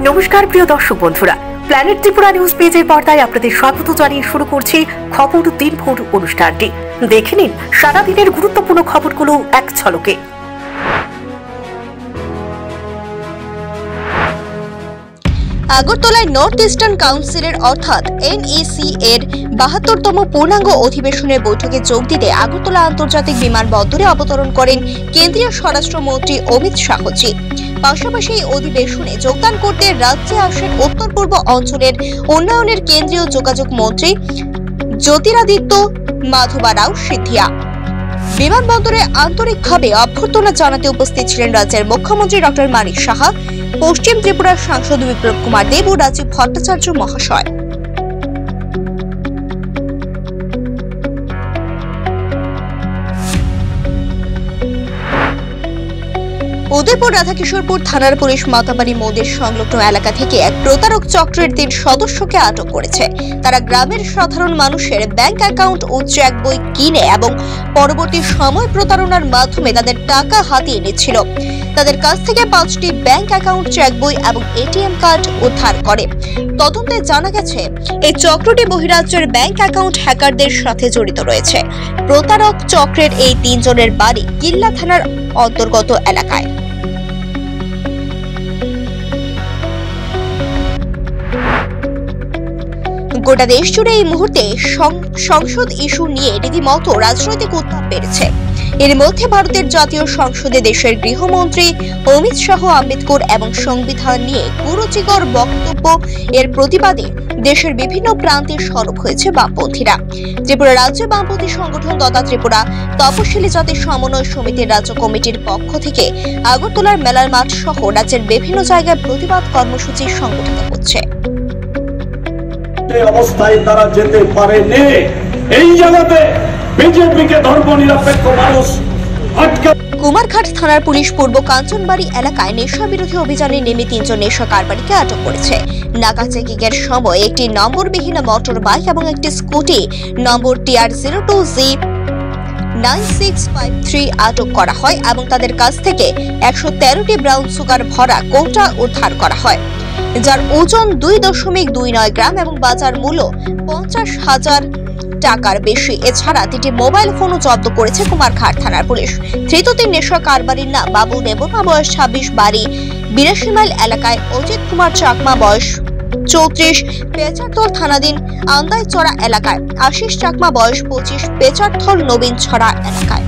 নমস্কার প্রিয় দর্শক বন্ধুরা, প্ল্যানেট ত্রিপুরা নিউজ পেজের পর্দায় আপনাদের স্বাগত জানিয়ে শুরু করছি খবর দিনভর অনুষ্ঠানটি। দেখে নিন সারাদিনের গুরুত্বপূর্ণ খবরগুলো এক ঝলকে। আগরতলায় নর্থ ইস্টার্ন কাউন্সিলের অর্থাৎ NEC এর ৭২তম পূর্ণাঙ্গ অধিবেশনের বৈঠকে যোগ দিতে আগরতলা আন্তর্জাতিক বিমানবন্দরে অবতরণ করেন কেন্দ্রীয় স্বরাষ্ট্রমন্ত্রী অমিত শাহজি। পাশাপাশি এই অধিবেশনে যোগদান করতে রাজ্যে আসেন উত্তর পূর্ব অঞ্চলের উন্নয়নের কেন্দ্রীয় যোগাযোগ মন্ত্রী জ্যোতিরাদিত্য মাধবা রাও সিন্ধিয়া। বিমানবন্দরে আন্তরিকভাবে অভ্যর্থনা জানাতে উপস্থিত ছিলেন রাজ্যের মুখ্যমন্ত্রী ডক্টর মানিক সাহা, পশ্চিম ত্রিপুরার সাংসদ বিপ্লব কুমার দেব ও রাজীব ভট্টাচার্য মহাশয়। উদয়পুর রাধাকিশোরপুর থানার পুলিশ মাতাবাড়ি মন্দির সংলগ্ন এলাকা থেকে এক প্রতারক চক্রের ৩ সদস্যকে আটক করেছে। তারা গ্রামের সাধারণ মানুষের ব্যাংক অ্যাকাউন্ট ও চেক বই কিনে এবং পরবর্তী সময় প্রতারণার মাধ্যমে তাদের টাকা হাতিয়ে নিচ্ছিল। তাদের কাছ থেকে 5টি ব্যাংক অ্যাকাউন্ট, চেক বই এবং ATM কার্ড উদ্ধার করে। তদন্তে জানা গেছে এই চক্রটি বহিরাজ্যের ব্যাংক অ্যাকাউন্ট হ্যাকারদের সাথে জড়িত রয়েছে। প্রতারক চক্রের এই 3 জনের বাড়ি কিল্লা থানার অন্তর্গত এলাকায়। গোটা দেশ জুড়ে এই মুহূর্তে সংসদ ইস্যু নিয়ে রীতিমতো রাজনৈতিক উত্তাপ বেড়েছে। এর মধ্যে ভারতের জাতীয় সংসদে দেশের গৃহমন্ত্রী অমিত শাহ আম্বেদকর এবং সংবিধান নিয়ে কুরুচিকর বক্তব্য এর প্রতিবাদে দেশের বিভিন্ন প্রান্তে সরব হয়েছে বামপন্থীরা। ত্রিপুরা রাজ্য বামপন্থী সংগঠন তথা ত্রিপুরা তপশিলি জাতি সমন্বয় সমিতির রাজ্য কমিটির পক্ষ থেকে আগরতলার মেলার মাঠ সহ রাজ্যের বিভিন্ন জায়গায় প্রতিবাদ কর্মসূচি সংগঠিত হচ্ছে। অবস্থায় তারা যেতে পারেনি। এই জায়গাতে বিজেপিকে ধর্মনিরপেক্ষ মানুষ আটকে। কুমারঘাট থানার পুলিশ পূর্ব কাঞ্চনবাড়ি এলাকায় নেশা বিরোধী অভিযানে নেমে 3 জন নেশা কারবারিকে আটক করেছে। নাকা চেকিং এর সময় একটি নম্বরবিহীন মোটর বাইক এবং একটি স্কুটি নম্বর TR02Z 9653 আটক করা হয় এবং তাদের কাছ থেকে 113টি ব্রাউন সুগার ভরা কৌটা উদ্ধার করা হয়, যার ওজন 2.29 গ্রাম এবং বাজার মূল্য 50,000 টাকার বেশি। এছাড়া 3টি মোবাইল ফোনও জব্দ করেছে কুমারঘাট থানার পুলিশ। ধৃত 3 নেশা কারবারির নাম বাবু দেবনা বয়স 26, বাড়ি 82 মাইল এলাকায়; অজিত কুমার চাকমা বয়স 34, পেচারথল থানাধীন আন্দাইচড়া এলাকায়; আশিস চাকমা বয়স 25, পেচারথল নবীন ছড়া এলাকায়।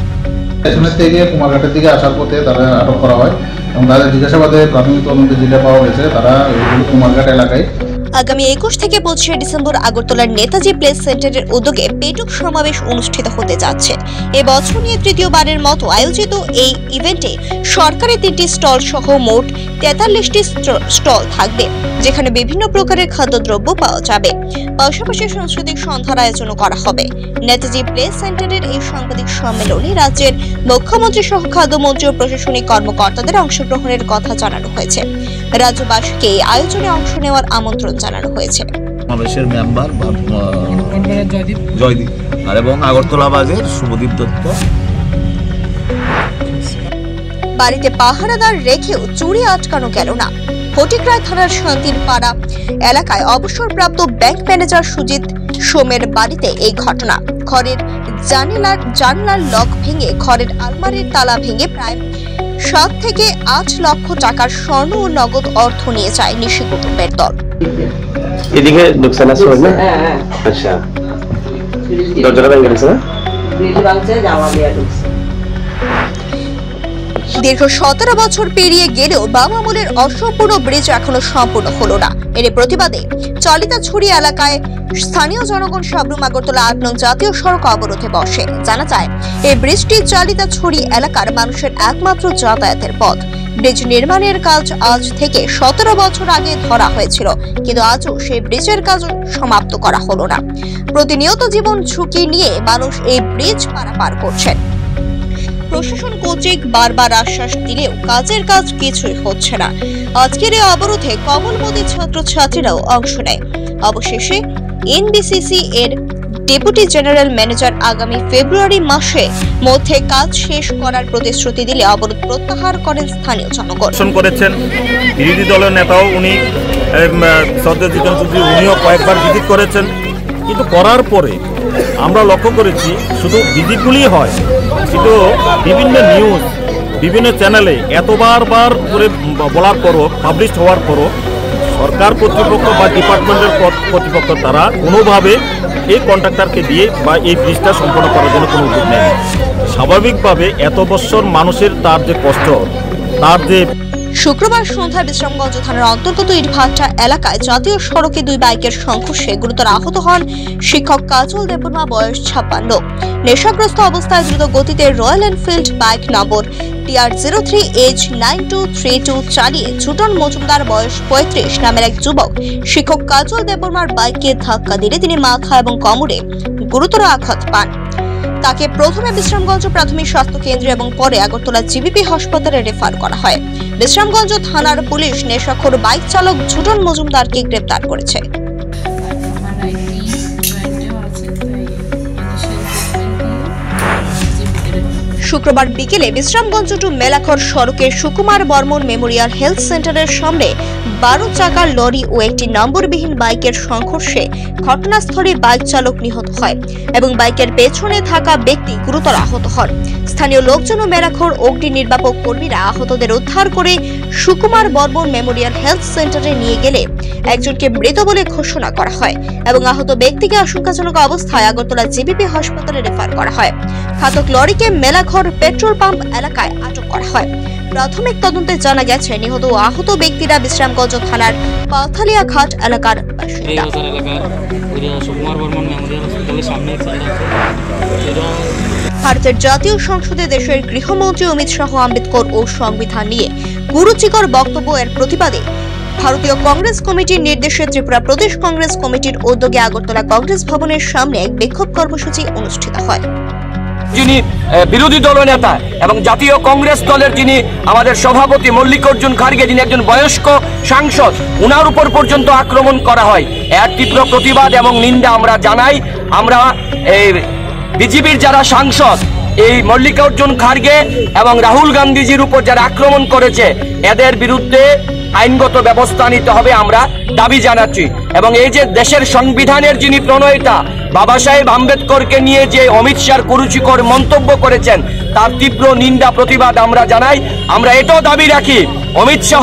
স্টেশনের থেকে কুমারঘাটের দিকে আসার পথে তারা আটক করা হয় এবং তাদের জিজ্ঞাসাবাদে প্রাথমিক তদন্তে যেটা পাওয়া গেছে তারা কুমারঘাট এলাকায় আগামী 21 থেকে 25 ডিসেম্বর আগরতলার নেতাজি প্লেস সেন্টারের উদ্যোগে পেটুক সমাবেশ অনুষ্ঠিত হতে যাচ্ছে। এবছর নিয়ে তৃতীয়বারের মতো আয়োজিত এই ইভেন্টে সরকারি 3টি স্টল সহ মোট 43টি স্টল থাকবে, যেখানে বিভিন্ন প্রকারের খাদ্যদ্রব্য পাওয়া যাবে। পাশাপাশি সাংস্কৃতিক সন্ধ্যার আয়োজনও করা হবে। নেতাজি প্লেস সেন্টারের এই সাংবাদিক সম্মেলনে রাজ্যের মুখ্যমন্ত্রী সহ খাদ্যমন্ত্রী ও প্রশাসনিক কর্মকর্তাদের অংশগ্রহণের কথা জানানো হয়েছে। রাজ্যবাসীকে এই আয়োজনে অংশ নেওয়ার আমন্ত্রণ জানানো হয়েছে। সমাবেশের মেম্বার জয়দীপ আর এবং আগরতলা বাজের শুভদীপ দত্ত। বাড়িতে পাহারাদার রেখেও চুরি আটকানো গেল না। ফটিকরায় থানার শান্তির পাড়া এলাকায় অবসরপ্রাপ্ত ব্যাংক ম্যানেজার সুজিত সোমের বাড়িতে এই ঘটনা। ঘরের জানলার লক ভেঙে ঘরের আলমারির তালা ভেঙে প্রায় 7 থেকে 8 লক্ষ টাকার স্বর্ণ ও নগদ অর্থ নিয়ে যায় নিশি কুটুম্বের দল। এদিকে ঢুকছে না সবাই না? আচ্ছা, দরজাটা ভেঙে গেছে না? দীর্ঘ 17 বছর পেরিয়ে গেলেও বাম আমলের অসম্পূর্ণ ব্রিজ এখনো সম্পূর্ণ হলো না। এর প্রতিবাদে চলিতাছড়ি এলাকায় স্থানীয় জনগণ সাবরুম আগরতলা 8 নং জাতীয় সড়ক অবরোধে বসে। জানা যায় এই ব্রিজটি চলিতাছড়ি এলাকার মানুষের একমাত্র যাতায়াতের পথ। ব্রিজ নির্মাণের কাজ আজ থেকে 17 বছর আগে ধরা হয়েছিল, কিন্তু আজও সেই ব্রিজের কাজ সমাপ্ত করা হলো না। প্রতিনিয়ত জীবন ঝুঁকি নিয়ে মানুষ এই ব্রিজ পারাপার করছেন। প্রশাসন কর্তৃক বারবার আশ্বাস দিলেও কাজের কাজ কিছুই হচ্ছে না। আজকের এই অবরোধে কমলমতি ছাত্রছাত্রীরাও অংশ নেয়। অবশেষে NBCC এর ডেপুটি জেনারেল ম্যানেজার আগামী ফেব্রুয়ারি মাসে মধ্যে কাজ শেষ করার প্রতিশ্রুতি দিলে অবরোধ প্রত্যাহার করেন স্থানীয় জনগণ। করেছেন বিরোধী দলের নেতাও উনি সর্দার জিতেন চৌধুরী উনিও কয়েকবার ভিজিট করেছেন, কিন্তু করার পরে আমরা লক্ষ্য করেছি শুধু ভিজিটগুলি হয়, কিন্তু বিভিন্ন নিউজ বিভিন্ন চ্যানেলে এতবার করে বলার পরও পাবলিশ হওয়ার পরও সরকার কর্তৃপক্ষ বা ডিপার্টমেন্টের কর্তৃপক্ষ তারা কোনোভাবে এই কন্ট্রাক্টরকে দিয়ে বা এই ব্রিজটা সম্পন্ন করার জন্য কোনো উদ্যোগ নেয়নি। স্বাভাবিকভাবে এত বছর মানুষের তার যে কষ্ট, তার যে শুক্রবার সন্ধ্যায় বিশ্রামগঞ্জ থানার অন্তর্গত ইটভাটা এলাকায় জাতীয় সড়কে দুই বাইকের সংঘর্ষে গুরুতর আহত হন শিক্ষক কাজল দেববর্মা, বয়স 56। নেশাগ্রস্ত অবস্থায় দ্রুত গতিতে রয়্যাল এনফিল্ড বাইক নম্বর TR03H9232 চালিয়ে ছুটন মজুমদার, বয়স 35 নামের এক যুবক শিক্ষক কাজল দেববর্মার বাইকে ধাক্কা দিলে তিনি মাথা এবং কোমরে গুরুতর আঘাত পান। তাকে প্রথমে বিশ্রামগঞ্জ প্রাথমিক স্বাস্থ্য কেন্দ্র এবং পরে আগরতলা জিবিপি হাসপাতালে রেফার করা হয়। বিশ্রামগঞ্জ থানার পুলিশ নেশাখোর বাইক চালক ঝুটন মজুমদারকে গ্রেপ্তার করেছে। শুক্রবার বিকেলে বিশ্রামগঞ্জ টু মেলাখর সড়কে সুকুমার বর্মন মেমোরিয়াল হেলথ সেন্টারের সামনে 12 চাকার লরি ও একটি নম্বরবিহীন বাইকের সংঘর্ষে ঘটনাস্থলে বাইক চালক নিহত হয় এবং বাইকের পেছনে থাকা ব্যক্তি গুরুতর আহত হন। স্থানীয় লোকজন ও মেলাখর অগ্নি নির্বাপক কর্মীরা আহতদের উদ্ধার করে সুকুমার বর্মন মেমোরিয়াল হেলথ সেন্টারে নিয়ে গেলে একজনকে মৃত বলে ঘোষণা করা হয় এবং আহত ব্যক্তিকে আশঙ্কাজনক অবস্থায় আগরতলা জিবিপি হাসপাতালে রেফার করা হয়। ঘাতক লরিকে মেলাখর পেট্রোল পাম্প এলাকায় আটক করা হয়। প্রাথমিক তদন্তে জানা গেছে নিহত ও আহত ব্যক্তিরা বিশ্রামগঞ্জ থানার পাথালিয়া ঘাট এলাকার বাসিন্দা। ভারতের জাতীয় সংসদে দেশের গৃহমন্ত্রী অমিত শাহ আম্বেদকর ও সংবিধান নিয়ে কুরুচিকর বক্তব্য এর প্রতিবাদে ভারতীয় কংগ্রেস কমিটির নির্দেশে ত্রিপুরা প্রদেশ কংগ্রেস কমিটির উদ্যোগে আগরতলা কংগ্রেস ভবনের সামনে এক বিক্ষোভ কর্মসূচি অনুষ্ঠিত হয়। যিনি বিরোধী দলনেতা এবং জাতীয় কংগ্রেস দলের যিনি আমাদের সভাপতি মল্লিকার্জুন খাড়গে, যিনি একজন বয়স্ক সাংসদ, উনার উপর পর্যন্ত আক্রমণ করা হয়, এর তীব্র প্রতিবাদ এবং নিন্দা আমরা জানাই। আমরা এই বিজেপির যারা সাংসদ এই মল্লিকার্জুন খাড়গে এবং রাহুল গান্ধীজির উপর যারা আক্রমণ করেছে এদের বিরুদ্ধে আইনগত ব্যবস্থা নিতে হবে আমরা দাবি জানাচ্ছি। এবং এই যে দেশের সংবিধানের যিনি প্রণেতা বাবা সাহেব আম্বেদকরকে নিয়ে যে অমিত শাহর কুরুচিকর মন্তব্য করেছেন তার তীব্র নিন্দা প্রতিবাদ আমরা জানাই। আমরা এটাও দাবি রাখি অমিত শাহ